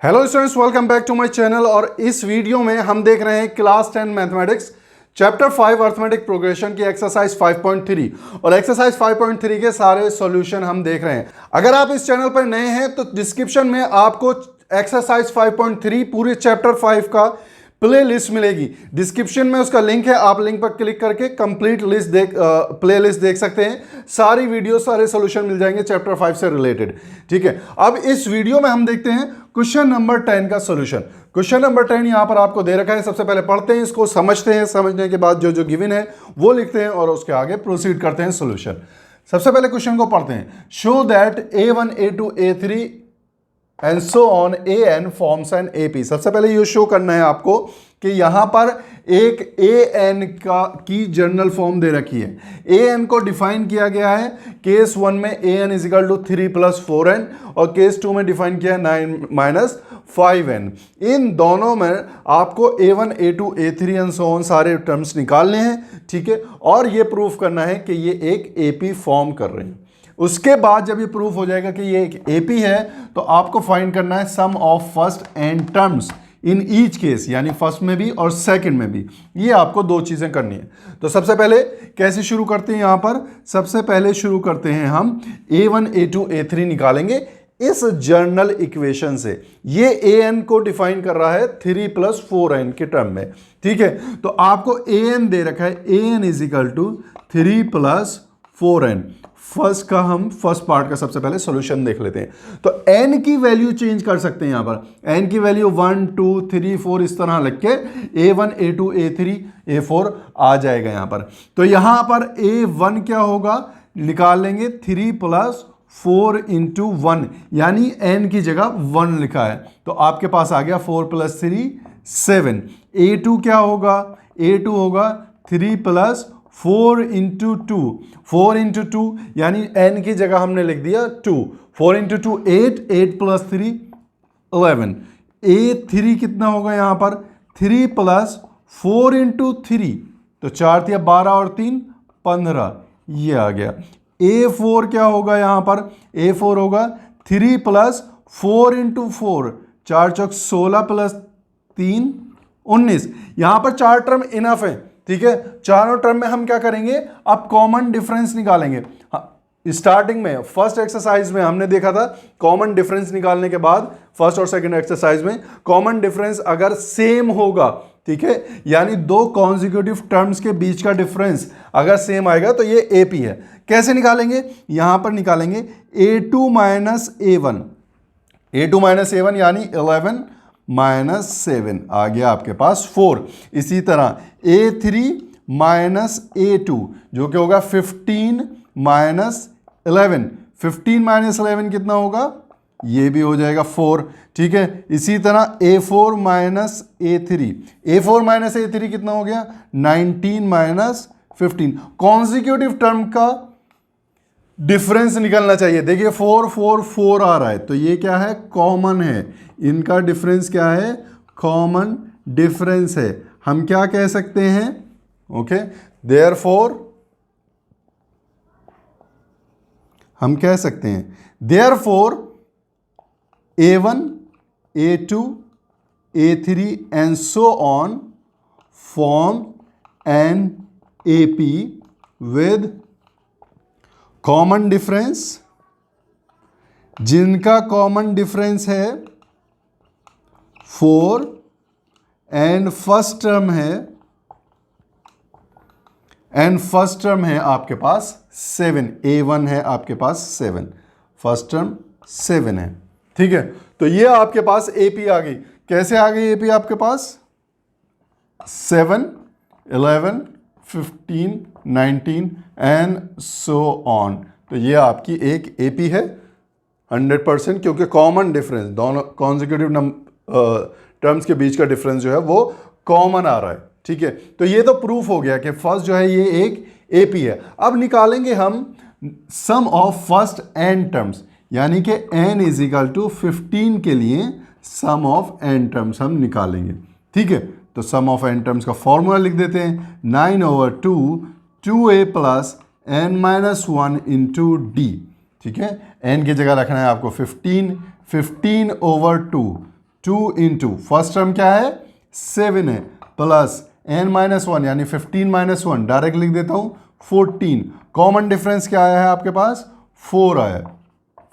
Hello students, welcome back to my channel. और इस video में हम देख रहे हैं class 10 mathematics chapter 5 arithmetic progression की एक्सरसाइज 5.3 और एक्सरसाइज 5.3 के सारे सॉल्यूशन हम देख रहे हैं। अगर आप इस चैनल पर नए हैं तो डिस्क्रिप्शन में आपको एक्सरसाइज 5.3 पूरे चैप्टर 5 का प्ले लिस्ट मिलेगी। डिस्क्रिप्शन में उसका लिंक है, आप लिंक पर क्लिक करके कंप्लीट लिस्ट प्ले लिस्ट देख सकते हैं। सारी वीडियो सारे सोल्यूशन मिल जाएंगे चैप्टर 5 से रिलेटेड। ठीक है, अब इस वीडियो में हम देखते हैं क्वेश्चन नंबर 10 का सोल्यूशन। क्वेश्चन नंबर 10 यहां पर आपको दे रखा है। सबसे पहले पढ़ते हैं इसको, समझते हैं, समझने के बाद जो जो गिवन है वो लिखते हैं और उसके आगे प्रोसीड करते हैं सोल्यूशन। सबसे पहले क्वेश्चन को पढ़ते हैं। Show that A1 A2 A3 and so on AN forms an AP। सबसे पहले ये शो करना है आपको कि यहां पर एक AN की जनरल फॉर्म दे रखी है। AN को डिफाइन किया गया है केस 1 में AN is equal to 3 + 4n और केस 2 में डिफाइन किया है 9 - 5n। इन दोनों में आपको A1 A2 A3 and so on सारे टर्म्स निकालने हैं। ठीक है, और ये प्रूफ करना है कि ये एक AP फॉर्म कर रहे हैं। उसके बाद जब ये प्रूफ हो जाएगा कि ये एक AP है तो आपको फाइंड करना है sum of first and terms in each case, यानी फर्स्ट में भी और सेकंड में भी। ये आपको दो चीजें करनी है। तो सबसे पहले कैसे शुरू करते हैं, यहां पर सबसे पहले शुरू करते हैं हम A1 A2 A3 निकालेंगे इस जर्नल इक्वेशन से। ये AN को डिफाइन कर रहा है 3 + 4n के टर्म में। ठीक है, तो आपको AN दे रखा है, AN is equal to 3 + 4n। First part का सबसे पहले सॉल्यूशन देख लेते हैं। तो n की वैल्यू चेंज कर सकते हैं। यहां पर n की वैल्यू 1 2 3 4 इस तरह लिख के A1 A2 A3 A4 आ जाएगा यहां पर। तो यहां पर A1 क्या होगा, निकाल लेंगे 3 + 4 × 1, यानी n की जगह 1 लिखा है तो आपके पास आ गया 4 + 3 7। A2 क्या होगा, A2 होगा 3 + 4 × 2, 4 × 2 यानी n की जगह हमने लिख दिया 2। 4 × 2 8, 8 + 3 11। A3 कितना होगा यहां पर 3 + 4 × 3, तो 4 × 12 और 3 15, ये आ गया। A4 क्या होगा यहां पर, A4 होगा 3 + 4 × 4, 4 × 16 + 3 19। यहां पर चार टर्म इनफ है। ठीक है, चारों टर्म में हम क्या करेंगे, अब कॉमन डिफरेंस निकालेंगे। स्टार्टिंग में फर्स्ट एक्सरसाइज में हमने देखा था कॉमन डिफरेंस निकालने के बाद फर्स्ट और सेकंड एक्सरसाइज में कॉमन डिफरेंस अगर सेम होगा, ठीक है, यानी दो कॉन्जिक्यूटिव टर्म्स के बीच का डिफरेंस अगर सेम आएगा तो ये AP है। कैसे निकालेंगे, यहां पर निकालेंगे A2 - A1, A2 - A1 यानी 11 - 7 आ गया आपके पास 4। इसी तरह A3 - A2 जो कि होगा 15 - 11, 15 - 11 कितना होगा, ये भी हो जाएगा 4। ठीक है, इसी तरह A4 - A3, A4 - A3 कितना हो गया 19 - 15। कॉन्जिक्यूटिव टर्म का डिफरेंस निकलना चाहिए। देखिए 4 4 4 आ रहा है तो ये क्या है, कॉमन है। इनका डिफरेंस क्या है, कॉमन डिफरेंस है। हम क्या कह सकते हैं, ओके, देयरफॉर हम कह सकते हैं therefore A1 A2 A3 and so on form an AP with common difference, जिनका कॉमन डिफरेंस है 4 एंड फर्स्ट टर्म है आपके पास 7। A1 है आपके पास 7, फर्स्ट टर्म 7 है। ठीक है, तो ये आपके पास AP आ गई। कैसे आ गई AP आपके पास, 7 11 15 19 एंड सो ऑन। तो ये आपकी एक AP है 100%, क्योंकि कॉमन डिफरेंस दोनों कॉन्जिक्यूटिव टर्म्स के बीच का डिफरेंस जो है वो कॉमन आ रहा है। ठीक है, तो ये तो प्रूफ हो गया कि फर्स्ट जो है ये एक AP है। अब निकालेंगे हम सम ऑफ फर्स्ट n टर्म्स, यानी कि n इज इक्वल टू 15 के लिए सम ऑफ n टर्म्स हम निकालेंगे। ठीक है, तो सम ऑफ n टर्म्स का फॉर्मूला लिख देते हैं 9/2 2a + n - 1 × d। ठीक है, n की जगह रखना है आपको 15, 15/2 2 इंटू फर्स्ट टर्म क्या है 7 है प्लस n-1 यानी 15-1 डायरेक्ट लिख देता हूं 14। कॉमन डिफरेंस क्या आया है आपके पास 4 आया,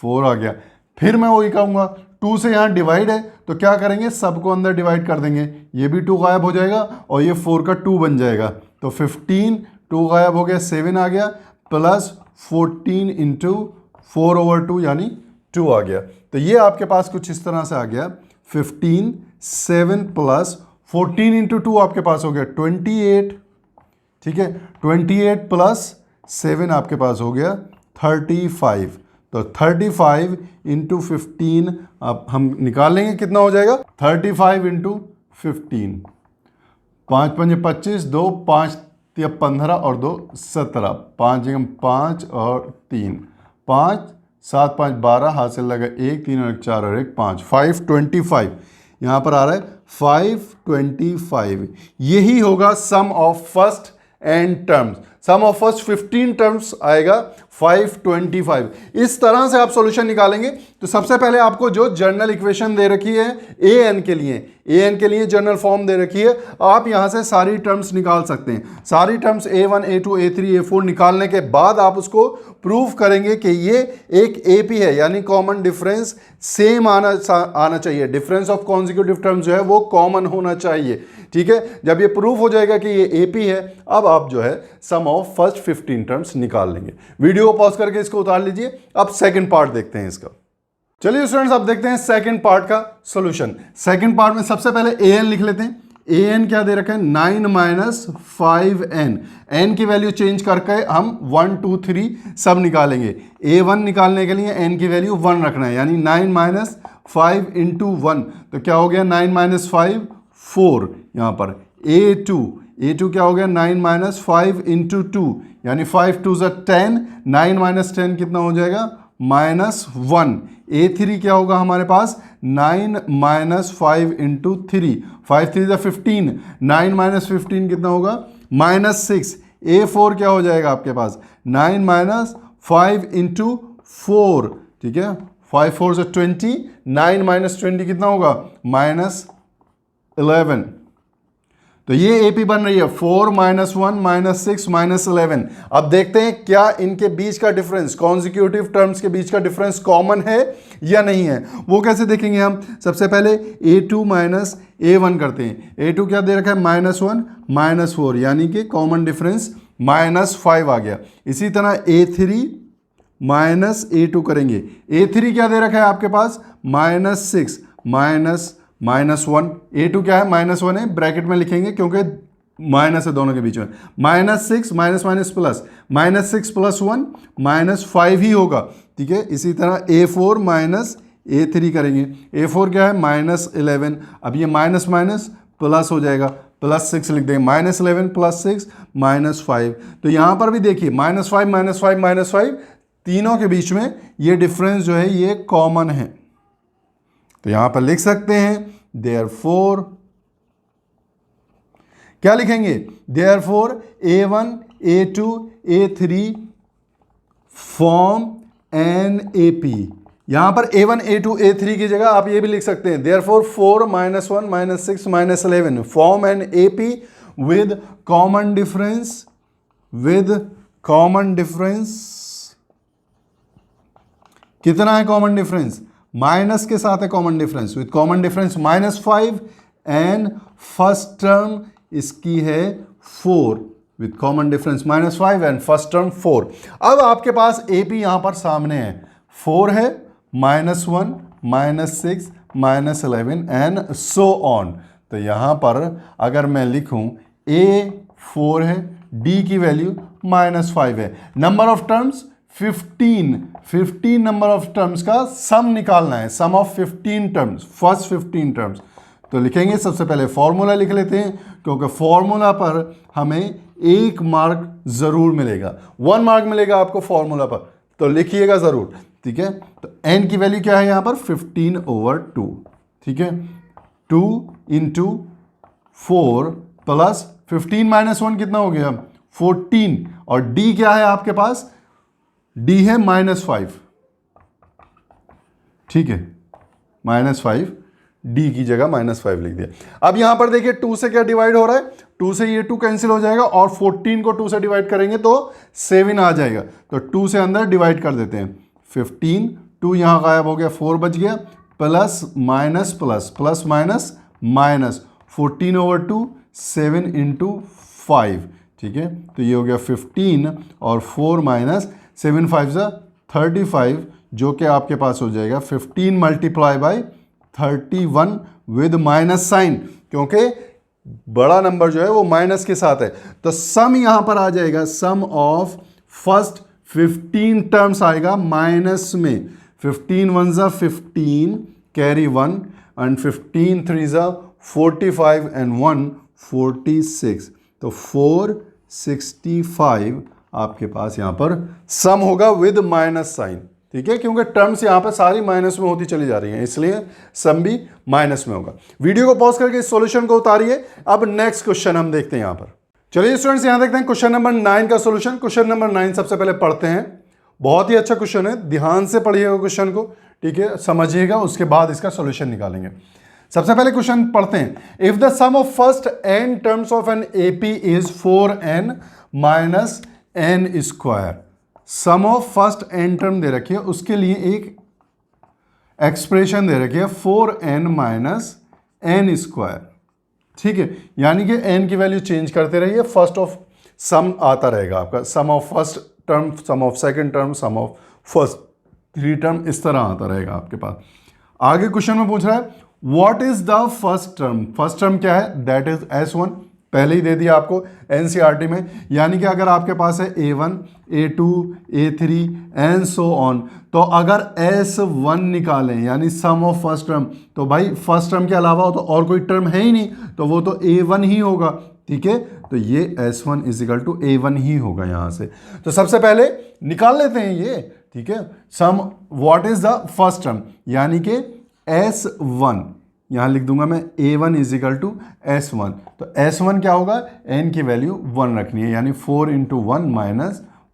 4 आ गया। फिर मैं वही कहूंगा 2 से यहां डिवाइड है तो क्या करेंगे सबको अंदर डिवाइड कर देंगे, ये भी 2 गायब हो जाएगा और ये 4 का 2 बन जाएगा। तो 15 2 गायब हो गया 7 आ गया प्लस 14 इंटू 4/2 यानी 2 आ गया। तो ये आपके पास कुछ इस तरह से आ गया 15 7 प्लस 14 इंटू 2 आपके पास हो गया 28। ठीक है 28 प्लस 7 आपके पास हो गया 35। तो 35 इंटू 15 अब हम निकाल लेंगे कितना हो जाएगा 35 इंटू 15, 5 5 25, 2 5 15 और 2 17, 5 जगह 5 और 3 5 7 5 12, हाथ से लगा 1 3 और 4 और 1 5, 525 यहाँ पर आ रहा है 525। यही होगा sum of first and terms. Sum of first 15 terms आएगा 525। इस तरह से आप सॉल्यूशन निकालेंगे। तो सबसे पहले आपको जो जर्नल इक्वेशन दे रखी है an के लिए जर्नल फॉर्म दे रखी है, आप यहां से सारी टर्म्स निकाल सकते हैं। सारी terms a1 a2 a3 a4 निकालने के बाद आप उसको प्रूव करेंगे कि ये एक AP है, यानी कॉमन डिफरेंस सेम आना चाहिए। डिफरेंस ऑफ कॉन्जिक्यूटिव टर्म्स जो है वो कॉमन होना चाहिए। ठीक है, जब ये प्रूफ हो जाएगा कि ये AP है, अब आप जो है सम ऑफ फर्स्ट 15 टर्म्स निकाल लेंगे। वीडियो को पॉज करके इसको उतार लीजिए। अब सेकंड पार्ट देखते हैं इसका। चलिए स्टूडेंट्स, अब देखते हैं सेकंड पार्ट का सॉल्यूशन। सेकंड पार्ट में सबसे पहले an लिख लेते हैं। an क्या दे रखा है 9 - 5n। n की वैल्यू चेंज करके हम 1 2 3 सब निकालेंगे। a1 निकालने के लिए n की वैल्यू 1 रखना है, यानी 9 - 5 इंटू 1 तो क्या हो गया 9 - 5 4। यहाँ पर a2 क्या हो गया 9 - 5 इंटू 2 यानी 5 2 10, 9 - 10 कितना हो जाएगा -1। a3 क्या होगा हमारे पास 9 - 5 इंटू 3, 5 3 15, 9 - 15 कितना होगा -6। a4 क्या हो जाएगा आपके पास 9 - 5 इंटू 4। ठीक है 5 4 20, 9 - 20 कितना होगा -11। तो ये AP बन रही है 4 - 1 -6 -11। अब देखते हैं क्या इनके बीच का डिफरेंस, कॉन्जिक्यूटिव टर्म्स के बीच का डिफरेंस कॉमन है या नहीं है। वो कैसे देखेंगे हम, सबसे पहले a2 - a1 करते हैं। a2 क्या दे रखा है -1 -4 यानी कि कॉमन डिफरेंस -5 आ गया। इसी तरह a3 -a2 करेंगे। a3 क्या दे रखा है आपके पास -6 -1। a2 क्या है -1 है, ब्रैकेट में लिखेंगे क्योंकि माइनस है दोनों के बीच में। -6 माइनस प्लस -6 + 1 -5 ही होगा। ठीक है, इसी तरह a4 -a3 करेंगे। a4 क्या है -11। अब ये माइनस प्लस हो जाएगा, +6 लिख देंगे। -11 + 6 -5। तो यहां पर भी देखिए -5 -5 तीनों के बीच में ये डिफरेंस जो है ये कॉमन है। तो यहां पर लिख सकते हैं देयरफॉर, क्या लिखेंगे therefore a1 a2 a3 form an AP। यहां पर a1 a2 a3 की जगह आप ये भी लिख सकते हैं therefore 4 - 1 -6 -11 form an AP with common difference कितना है कॉमन डिफरेंस माइनस के साथ है common difference, with common difference -5 and first term इसकी है 4 with common difference -5 and first term 4। अब आपके पास AP यहां पर सामने है 4 है -1 -6 -11 एंड सो ऑन। तो यहां पर अगर मैं लिखूं A 4 है, D की वैल्यू -5 है, number of terms 15 number of terms का सम निकालना है, sum of 15 terms, first 15 terms. तो लिखेंगे सबसे पहले फॉर्मूला लिख लेते हैं क्योंकि फॉर्मूला पर हमें 1 मार्क जरूर मिलेगा, 1 मार्क मिलेगा आपको फॉर्मूला पर, तो लिखिएगा जरूर। ठीक है, तो n की वैल्यू क्या है यहां पर 15/2। ठीक है, 2 इंटू 4 प्लस 15 - 1 कितना हो गया 14 और D क्या है आपके पास D है -5। ठीक है -5, डी की जगह -5 लिख दिया। अब यहां पर देखिए 2 से क्या डिवाइड हो रहा है, 2 से ये 2 कैंसिल हो जाएगा और 14 को 2 से डिवाइड करेंगे तो 7 आ जाएगा, तो 2 से अंदर डिवाइड कर देते हैं। 15, 2 यहां गायब हो गया, 4 बच गया, plus minus plus plus minus minus 14/2 7 × 5, ठीक है। तो ये हो गया 15 और 4 माइनस 7 5 35, जो कि आपके पास हो जाएगा 15 × 31 विद माइनस साइन, क्योंकि बड़ा नंबर जो है वो माइनस के साथ है। तो सम यहां पर आ जाएगा, सम ऑफ फर्स्ट 15 टर्म्स आएगा माइनस में। 15 1 = 15 कैरी 1 एंड 15 3 = 45 एंड 1 46, तो 465 आपके पास यहां पर सम होगा विद माइनस साइन, ठीक है, क्योंकि टर्म्स यहां पर सारी माइनस में होती चली जा रही हैं, इसलिए सम भी माइनस में होगा। वीडियो को पॉज करके इस सॉल्यूशन को उतारिए। अब नेक्स्ट क्वेश्चन हम देखते हैं यहां पर। चलिए स्टूडेंट्स, यहां देखते हैं क्वेश्चन नंबर 9 का सॉल्यूशन। क्वेश्चन नंबर 9 सबसे पहले पढ़ते हैं। बहुत ही अच्छा क्वेश्चन है, ध्यान से पढ़िएगा क्वेश्चन को, ठीक है, समझिएगा, उसके बाद इसका सॉल्यूशन निकालेंगे। सबसे पहले क्वेश्चन पढ़ते हैं। If the sum of first n terms of an AP is 4n - n², sum of first n term दे रखी है, उसके लिए एक एक्सप्रेशन दे रखी है 4n - n², ठीक है, यानी कि n की वैल्यू चेंज करते रहिए, फर्स्ट ऑफ सम आता रहेगा आपका, sum of first term, sum of second term, sum of first 3 term, इस तरह आता रहेगा आपके पास। आगे क्वेश्चन में पूछ रहा है what is the first term. First term क्या है, दैट इज S1, पहले ही दे दिया आपको NCERT में, यानी कि अगर आपके पास है A1 A2 A3 and so on, तो अगर S1 निकालें यानी सम ऑफ फर्स्ट टर्म, तो भाई फर्स्ट टर्म के अलावा तो और कोई टर्म है ही नहीं, तो वो तो A1 ही होगा, ठीक है। तो ये S1 = A1 ही होगा यहां से। तो सबसे पहले निकाल लेते हैं ये, ठीक है, sum what is the first term, यानी कि S1, यहां लिख दूंगा मैं A1 = S1, तो S1 क्या होगा, n की वैल्यू 1 रखनी है, यानी 4 × 1 -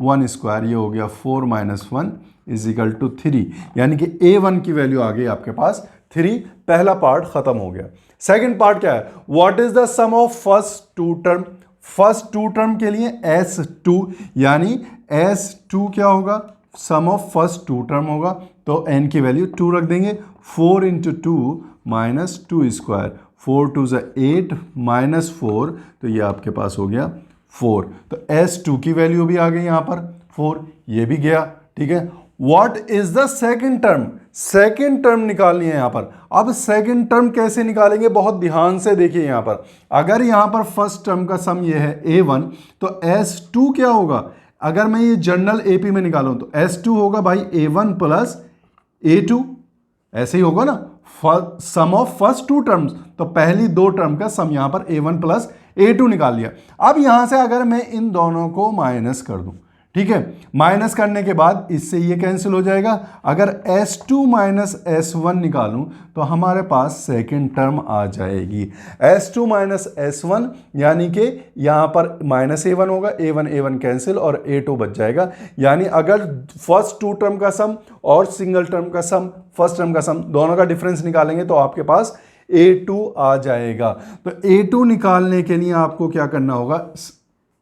1², ये हो गया 4 - 1 = 3, यानी कि A1 की वैल्यू आ गई आपके पास 3। पहला पार्ट खत्म हो गया। सेकंड पार्ट क्या है, what is the sum of first 2 term. First 2 term के लिए S2, यानी S2 क्या होगा, सम ऑफ फर्स्ट 2 टर्म होगा, तो n की वैल्यू 2 रख देंगे, 4 × 2 - 2², 4 2 = 8 -4, तो ये आपके पास हो गया 4, तो S2 की वैल्यू भी आ गई यहां पर 4, ये भी गया, ठीक है। What is the second term, second term निकालनी है यहां पर। अब सेकंड टर्म कैसे निकालेंगे, बहुत ध्यान से देखिए यहां पर। अगर यहां पर फर्स्ट टर्म का सम ये है A1, तो S2 क्या होगा, अगर मैं ये जनरल AP में निकालूं तो S2 होगा भाई A1 + A2, ऐसे ही होगा ना, सम ऑफ फर्स्ट 2 टर्म्स, तो पहली 2 टर्म का सम यहां पर A1 + A2 निकाल लिया। अब यहां से अगर मैं इन दोनों को माइनस कर दूं, ठीक है, माइनस करने के बाद इससे ये कैंसिल हो जाएगा। अगर S2 - S1 निकालूं तो हमारे पास सेकंड टर्म आ जाएगी, S2 - S1, यानी कि यहां पर -A1 होगा, A1 कैंसिल और A2 बच जाएगा। यानी अगर फर्स्ट 2 टर्म का सम और सिंगल टर्म का सम, फर्स्ट टर्म का सम, दोनों का डिफरेंस निकालेंगे तो आपके पास A2 आ जाएगा। तो A2 निकालने के लिए आपको क्या करना होगा,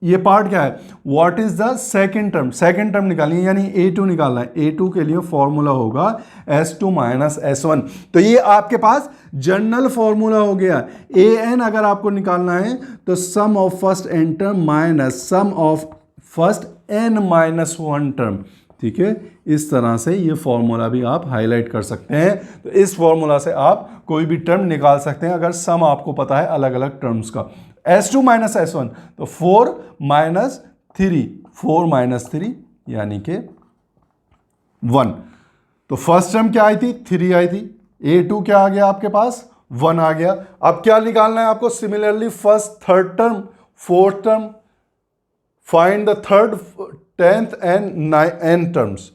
ये पार्ट क्या है, what is the second term, second term निकालिए, यानी A2 निकालना है। A2 के लिए फॉर्मूला होगा S2 - S1, तो ये आपके पास जनरल फॉर्मूला हो गया। AN अगर आपको निकालना है तो sum of first n term minus sum of first n - 1 term, ठीक है। इस तरह से ये फॉर्मूला भी आप हाईलाइट कर सकते हैं। तो इस फॉर्मूला से आप कोई भी टर्म निकाल सकते हैं अगर सम आपको पता है अलग अलग टर्म्स का। S2 - S1, तो 4 - 3, 4 - 3 यानी कि 1। तो फर्स्ट टर्म क्या आई थी, 3 आई थी। A2 क्या आ गया आपके पास, 1 आ गया। अब क्या निकालना है आपको, similarly first third term, fourth term, find the third 10th and n terms,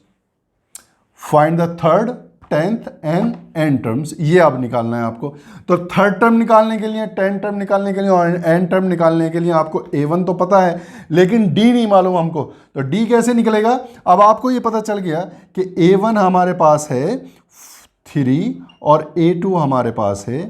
find the third 10th and n terms, ये अब निकालना है आपको। तो थर्ड टर्म निकालने के लिए, 10 टर्म निकालने के लिए और n टर्म निकालने के लिए आपको A1 तो पता है, लेकिन D नहीं मालूम हमको। तो D कैसे निकलेगा, अब आपको ये पता चल गया कि A1 हमारे पास है 3 और A2 हमारे पास है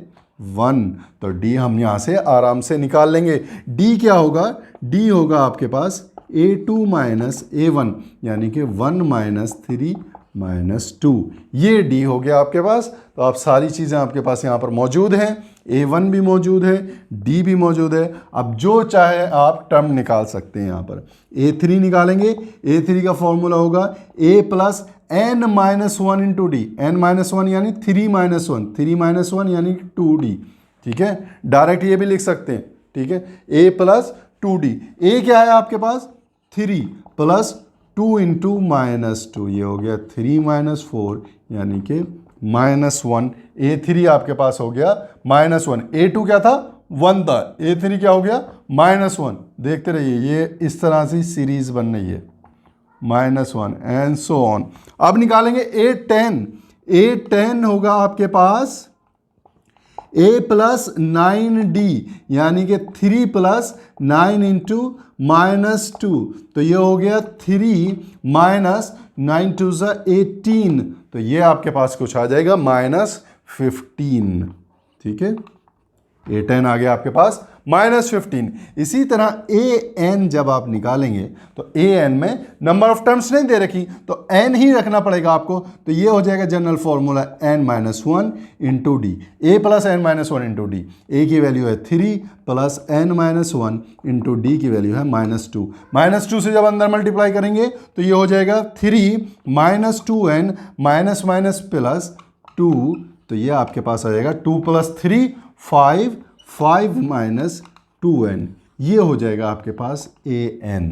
1, तो D हम यहाँ से आराम से निकाल लेंगे। D क्या होगा? D होगा आपके पास A2 माइनस A1, यानी कि 1 माइनस 3 माइनस 2, ये D हो गया आपके पास। तो आप सारी चीज़ें आपके पास यहाँ पर मौजूद हैं, A1 भी मौजूद है, D भी मौजूद है। अब जो चाहे आप टर्म निकाल सकते हैं। यहाँ पर A3 निकालेंगे, A3 का फॉर्मूला होगा A plus n minus 1 into D, n minus 1 यानी 3 माइनस 1, 3 माइनस 1 यानी 2D, ठीक है। डायरेक्ट ये भी लिख सकते हैं, ठीक है, A प्लस 2D। A क्या है आपके पास? 3 प्लस 2 इंटू माइनस 2, ये हो गया 3 माइनस 4 यानी कि -1। A3 आपके पास हो गया -1। A2 क्या था? 1 था। A3 क्या हो गया? -1। देखते रहिए, ये इस तरह से सीरीज बन रही है, -1 एंड सो ऑन। अब निकालेंगे A10। A10 होगा आपके पास A प्लस 9D, यानी कि 3 प्लस 9 इंटू -2, तो ये हो गया 3 माइनस 9 टू ज़ा 18, तो ये आपके पास कुछ आ जाएगा -15, ठीक है। A10 आ गया आपके पास -15। इसी तरह AN जब आप निकालेंगे तो AN में नंबर ऑफ टर्म्स नहीं दे रखी, तो N ही रखना पड़ेगा आपको, तो ये हो जाएगा general formula N minus 1 into D, A plus N minus 1 into D. A की वैल्यू है 3 plus N minus 1 into D की वैल्यू है -2। -2 से जब अंदर मल्टीप्लाई करेंगे तो ये हो जाएगा 3 minus 2N minus minus plus 2, तो ये आपके पास आ जाएगा 2 प्लस 3 5 माइनस 2N, ये हो जाएगा आपके पास AN,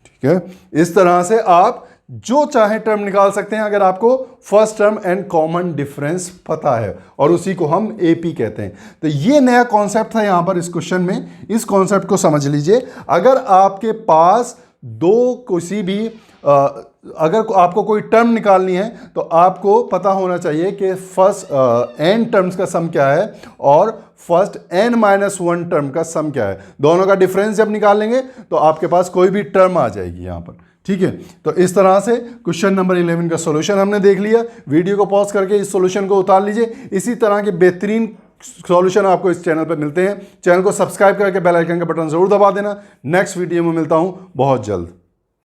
ठीक है। इस तरह से आप जो चाहे टर्म निकाल सकते हैं अगर आपको first term and common difference पता है, और उसी को हम AP कहते हैं। तो ये नया कॉन्सेप्ट था यहां पर इस क्वेश्चन में, इस कॉन्सेप्ट को समझ लीजिए। अगर आपके पास किसी भी अगर आपको कोई टर्म निकालनी है तो आपको पता होना चाहिए कि फर्स्ट n टर्म्स का सम क्या है और फर्स्ट n-1 टर्म का सम क्या है। दोनों का डिफरेंस जब निकाल लेंगे तो आपके पास कोई भी टर्म आ जाएगी यहाँ पर, ठीक है। तो इस तरह से क्वेश्चन नंबर 11 का सॉल्यूशन हमने देख लिया। वीडियो को पॉज करके इस सॉल्यूशन को उतार लीजिए। इसी तरह के बेहतरीन सॉल्यूशन आपको इस चैनल पर मिलते हैं। चैनल को सब्सक्राइब करके बेल आइकन का बटन जरूर दबा देना। नेक्स्ट वीडियो में मिलता हूं बहुत जल्द।